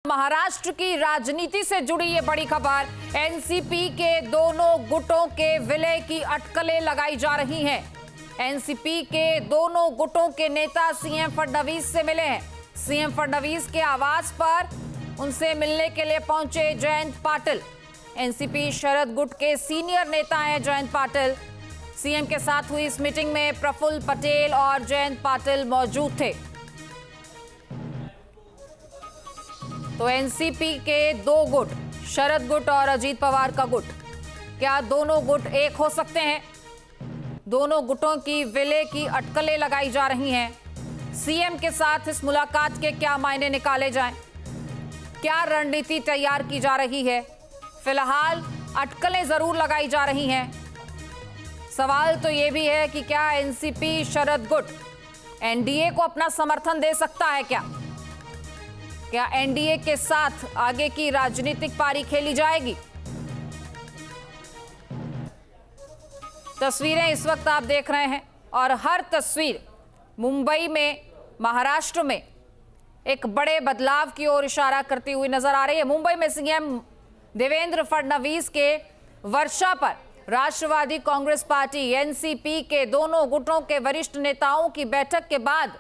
महाराष्ट्र की राजनीति से जुड़ी ये बड़ी खबर। एनसीपी के दोनों गुटों के विलय की अटकलें लगाई जा रही हैं। एनसीपी के दोनों गुटों के नेता सीएम फडणवीस से मिले हैं। सीएम फडणवीस के आवास पर उनसे मिलने के लिए पहुंचे जयंत पाटिल। एनसीपी शरद गुट के सीनियर नेता हैं जयंत पाटिल। सीएम के साथ हुई इस मीटिंग में प्रफुल्ल पटेल और जयंत पाटिल मौजूद थे। तो एनसीपी के दो गुट, शरद गुट और अजीत पवार का गुट, क्या दोनों गुट एक हो सकते हैं? दोनों गुटों की विलय की अटकलें लगाई जा रही हैं। सीएम के साथ इस मुलाकात के क्या मायने निकाले जाएं? क्या रणनीति तैयार की जा रही है? फिलहाल अटकलें जरूर लगाई जा रही हैं। सवाल तो यह भी है कि क्या एनसीपी शरद गुट एनडीए को अपना समर्थन दे सकता है? क्या एनडीए के साथ आगे की राजनीतिक पारी खेली जाएगी? तस्वीरें इस वक्त आप देख रहे हैं और हर तस्वीर मुंबई में, महाराष्ट्र में एक बड़े बदलाव की ओर इशारा करती हुई नजर आ रही है। मुंबई में सीएम देवेंद्र फडणवीस के वर्षा पर राष्ट्रवादी कांग्रेस पार्टी एनसीपी के दोनों गुटों के वरिष्ठ नेताओं की बैठक के बाद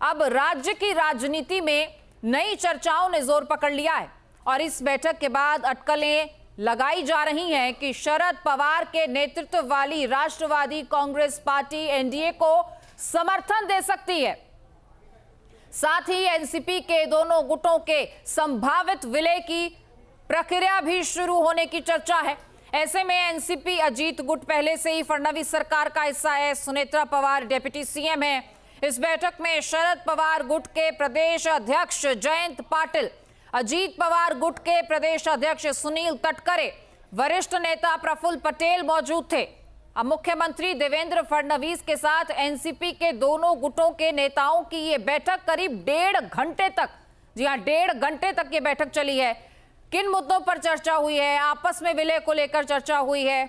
अब राज्य की राजनीति में नई चर्चाओं ने जोर पकड़ लिया है और इस बैठक के बाद अटकलें लगाई जा रही हैं कि शरद पवार के नेतृत्व वाली राष्ट्रवादी कांग्रेस पार्टी एनडीए को समर्थन दे सकती है। साथ ही एनसीपी के दोनों गुटों के संभावित विलय की प्रक्रिया भी शुरू होने की चर्चा है। ऐसे में एनसीपी अजीत गुट पहले से ही फडणवीस सरकार का हिस्सा है। सुनेत्रा पवार डिप्टी सीएम है। इस बैठक में शरद पवार गुट के प्रदेश अध्यक्ष जयंत पाटिल, अजीत पवार गुट के प्रदेश अध्यक्ष सुनील तटकरे, वरिष्ठ नेता प्रफुल्ल पटेल मौजूद थे। अब मुख्यमंत्री देवेंद्र फडणवीस के साथ एनसीपी के दोनों गुटों के नेताओं की ये बैठक करीब 1.5 घंटे तक, जी हां 1.5 घंटे तक ये बैठक चली है। किन मुद्दों पर चर्चा हुई है? आपस में विलय को लेकर चर्चा हुई है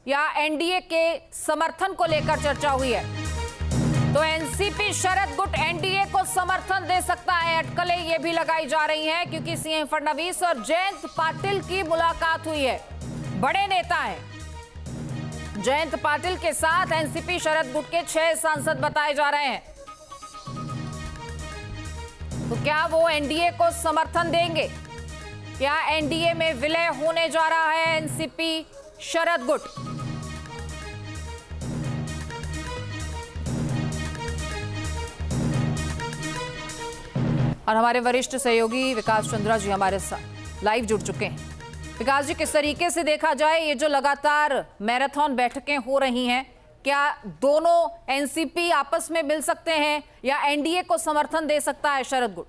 या एनडीए के समर्थन को लेकर चर्चा हुई है? तो एनसीपी शरद गुट एनडीए को समर्थन दे सकता है। अटकलें ये भी लगाई जा रही हैं क्योंकि सीएम फडणवीस और जयंत पाटिल की मुलाकात हुई है। बड़े नेता हैं। जयंत पाटिल के साथ एनसीपी शरद गुट के 6 सांसद बताए जा रहे हैं। तो क्या वो एनडीए को समर्थन देंगे? क्या एनडीए में विलय होने जा रहा है एनसीपी शरद गुट? और हमारे वरिष्ठ सहयोगी विकास चंद्रा जी हमारे साथ लाइव जुड़ चुके हैं। विकास जी, किस तरीके से देखा जाए ये जो लगातार मैराथन बैठकें हो रही हैं, क्या दोनों एनसीपी आपस में मिल सकते हैं या एनडीए को समर्थन दे सकता है शरद गुट?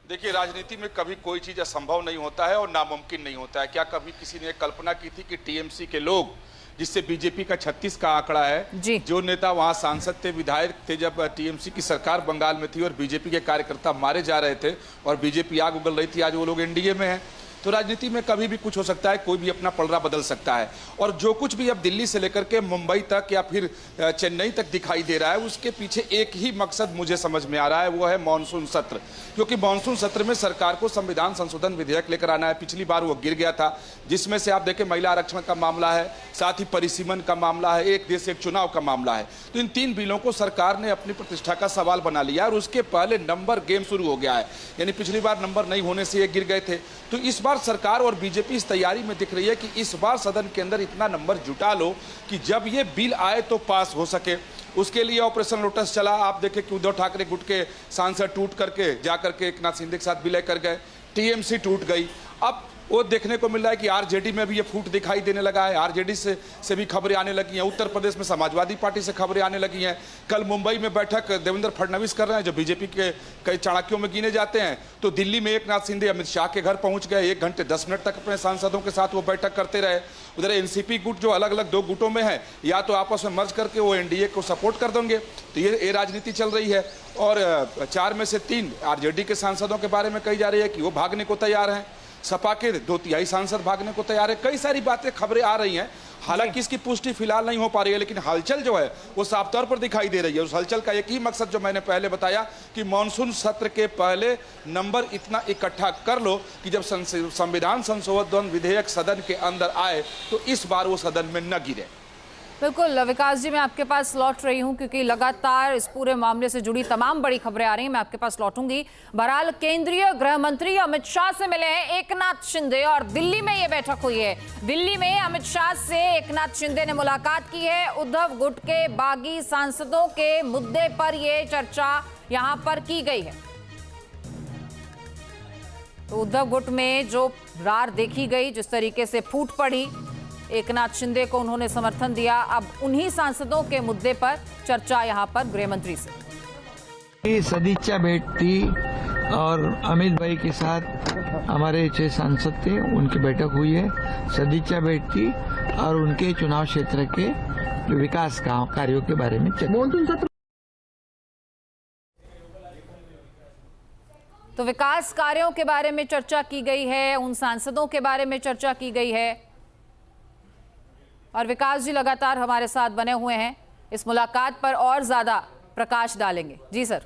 देखिए, राजनीति में कभी कोई चीज असंभव नहीं होता है और नामुमकिन नहीं होता है। क्या कभी किसी ने कल्पना की थी कि टीएमसी के लोग, जिससे बीजेपी का 36 का आंकड़ा है, जो नेता वहां सांसद थे, विधायक थे, जब टीएमसी की सरकार बंगाल में थी और बीजेपी के कार्यकर्ता मारे जा रहे थे और बीजेपी आग उगल रही थी, आज वो लोग एनडीए में हैं। तो राजनीति में कभी भी कुछ हो सकता है, कोई भी अपना पलड़ा बदल सकता है। और जो कुछ भी अब दिल्ली से लेकर के मुंबई तक या फिर चेन्नई तक दिखाई दे रहा है, उसके पीछे एक ही मकसद मुझे समझ में आ रहा है, वो है मानसून सत्र। क्योंकि मानसून सत्र में सरकार को संविधान संशोधन विधेयक लेकर आना है। पिछली बार वो गिर गया था, जिसमें से आप देखें महिला आरक्षण का मामला है, साथ ही परिसीमन का मामला है, एक देश एक चुनाव का मामला है। तो इन 3 बिलों को सरकार ने अपनी प्रतिष्ठा का सवाल बना लिया और उसके पहले नंबर गेम शुरू हो गया है। यानी पिछली बार नंबर नहीं होने से ये गिर गए थे। तो इस बार सरकार और बीजेपी इस तैयारी में दिख रही है कि इस बार सदन के अंदर इतना नंबर जुटा लो कि जब ये बिल आए तो पास हो सके। उसके लिए ऑपरेशन लोटस चला। आप देखें कि उद्धव ठाकरे गुट के सांसद टूट करके जाकर के एकनाथ शिंदे के साथ विलय कर गए, टीएमसी टूट गई। अब वो देखने को मिल रहा है कि आरजेडी में भी ये फूट दिखाई देने लगा है। आरजेडी से भी खबरें आने लगी हैं। उत्तर प्रदेश में समाजवादी पार्टी से खबरें आने लगी हैं। कल मुंबई में बैठक देवेंद्र फडणवीस कर रहे हैं, जो बीजेपी के कई चाणक्यों में गिने जाते हैं। तो दिल्ली में एकनाथ शिंदे अमित शाह के घर पहुंच गए। 1 घंटे 10 मिनट तक अपने सांसदों के साथ वो बैठक करते रहे। उधर एनसीपी गुट जो अलग अलग 2 गुटों में है, या तो आपस में मर्ज करके वो एनडीए को सपोर्ट कर देंगे। तो ये राजनीति चल रही है। और 4 में से 3 आरजेडी के सांसदों के बारे में कही जा रही है कि वो भागने को तैयार हैं। सपा के 2/3 सांसद भागने को तैयार है। कई सारी बातें खबरें आ रही हैं हालांकि इसकी पुष्टि फिलहाल नहीं हो पा रही है, लेकिन हलचल जो है वो साफ तौर पर दिखाई दे रही है। उस हलचल का एक ही मकसद जो मैंने पहले बताया कि मानसून सत्र के पहले नंबर इतना इकट्ठा कर लो कि जब संविधान संशोधन विधेयक सदन के अंदर आए तो इस बार वो सदन में न गिरे। बिल्कुल विकास जी, मैं आपके पास लौट रही हूं क्योंकि लगातार इस पूरे मामले से जुड़ी तमाम बड़ी खबरें आ रही हैं। मैं आपके पास लौटूंगी। बहरहाल केंद्रीय गृह मंत्री अमित शाह से मिले हैं एकनाथ शिंदे और दिल्ली में ये बैठक हुई है। दिल्ली में अमित शाह से एकनाथ शिंदे ने मुलाकात की है। उद्धव गुट के बागी सांसदों के मुद्दे पर यह चर्चा यहां पर की गई है। तो उद्धव गुट में जो रार देखी गई, जिस तरीके से फूट पड़ी, एकनाथ शिंदे को उन्होंने समर्थन दिया। अब उन्हीं सांसदों के मुद्दे पर चर्चा यहां पर गृह मंत्री से। सदिच्छा भेंट थी और अमित भाई के साथ हमारे 6 सांसद थे, उनकी बैठक हुई है। सदिच्छा भेंट थी और उनके चुनाव क्षेत्र के विकास कार्यों के बारे में चर्चा। तो विकास कार्यों के बारे में चर्चा की गई है, उन सांसदों के बारे में चर्चा की गई है। और विकास जी लगातार हमारे साथ बने हुए हैं, इस मुलाकात पर और ज्यादा प्रकाश डालेंगे। जी सर।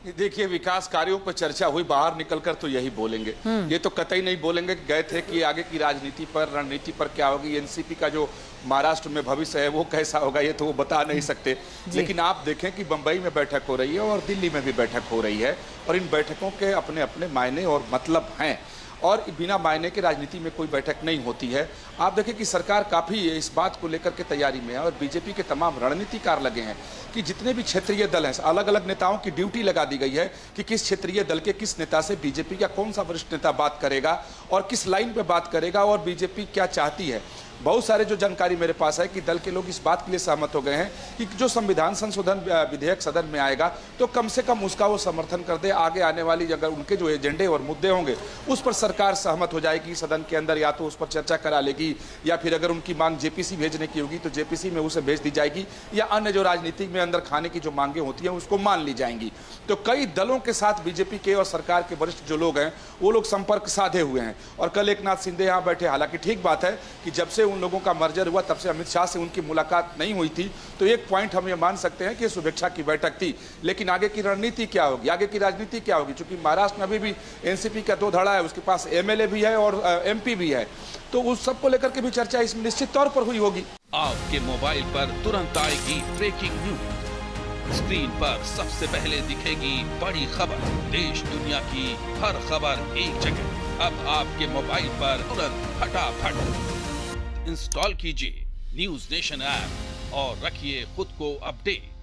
देखिए, विकास कार्यों पर चर्चा हुई, बाहर निकलकर तो यही बोलेंगे। ये तो कतई नहीं बोलेंगे कि गए थे कि आगे की राजनीति पर, रणनीति पर क्या होगी, एनसीपी का जो महाराष्ट्र में भविष्य है वो कैसा होगा, ये तो वो बता नहीं सकते। लेकिन आप देखें कि बंबई में बैठक हो रही है और दिल्ली में भी बैठक हो रही है, और इन बैठकों के अपने अपने मायने और मतलब हैं, और बिना मायने के राजनीति में कोई बैठक नहीं होती है। आप देखें कि सरकार काफ़ी इस बात को लेकर के तैयारी में है, और बीजेपी के तमाम रणनीतिकार लगे हैं कि जितने भी क्षेत्रीय दल हैं, अलग अलग नेताओं की ड्यूटी लगा दी गई है कि किस क्षेत्रीय दल के किस नेता से बीजेपी का कौन सा वरिष्ठ नेता बात करेगा और किस लाइन पे बात करेगा और बीजेपी क्या चाहती है। बहुत सारे जो जानकारी मेरे पास है कि दल के लोग इस बात के लिए सहमत हो गए हैं कि जो संविधान संशोधन विधेयक सदन में आएगा तो कम से कम उसका वो समर्थन कर दे। आगे आने वाली अगर उनके जो एजेंडे और मुद्दे होंगे उस पर सरकार सहमत हो जाएगी सदन के अंदर, या तो उस पर चर्चा करा लेगी, या फिर अगर उनकी मांग जेपीसी भेजने की होगी तो जेपीसी में उसे भेज दी जाएगी, या अन्य जो राजनीति में अंदर खाने की जो मांगे होती हैं उसको मान ली जाएंगी। तो कई दलों के साथ बीजेपी के और सरकार के वरिष्ठ जो लोग हैं वो लोग संपर्क साधे हुए हैं, और कल एकनाथ शिंदे यहाँ बैठे। हालांकि ठीक बात है कि जब से उन लोगों का मर्जर हुआ तब से अमित शाह से उनकी मुलाकात नहीं हुई थी, तो एक पॉइंट हम ये मान सकते हैं कि शुभेच्छा की बैठक थी। लेकिन आगे की रणनीति क्या होगी, आगे की राजनीति क्या होगी, क्योंकि महाराष्ट्र में अभी भी एनसीपी का 2 धड़ा है, उसके पास एमएलए भी है और एमपी भी है, तो उस सबको लेकर के भी चर्चा इसमें निश्चित तौर पर हुई होगी। आपके मोबाइल पर तुरंत आएगी ब्रेकिंग न्यूज, स्क्रीन पर सबसे पहले दिखेगी बड़ी खबर, देश दुनिया की हर खबर एक जगह। अब आपके मोबाइल पर तुरंत फटाफट इंस्टॉल कीजिए न्यूज नेशन ऐप और रखिए खुद को अपडेट।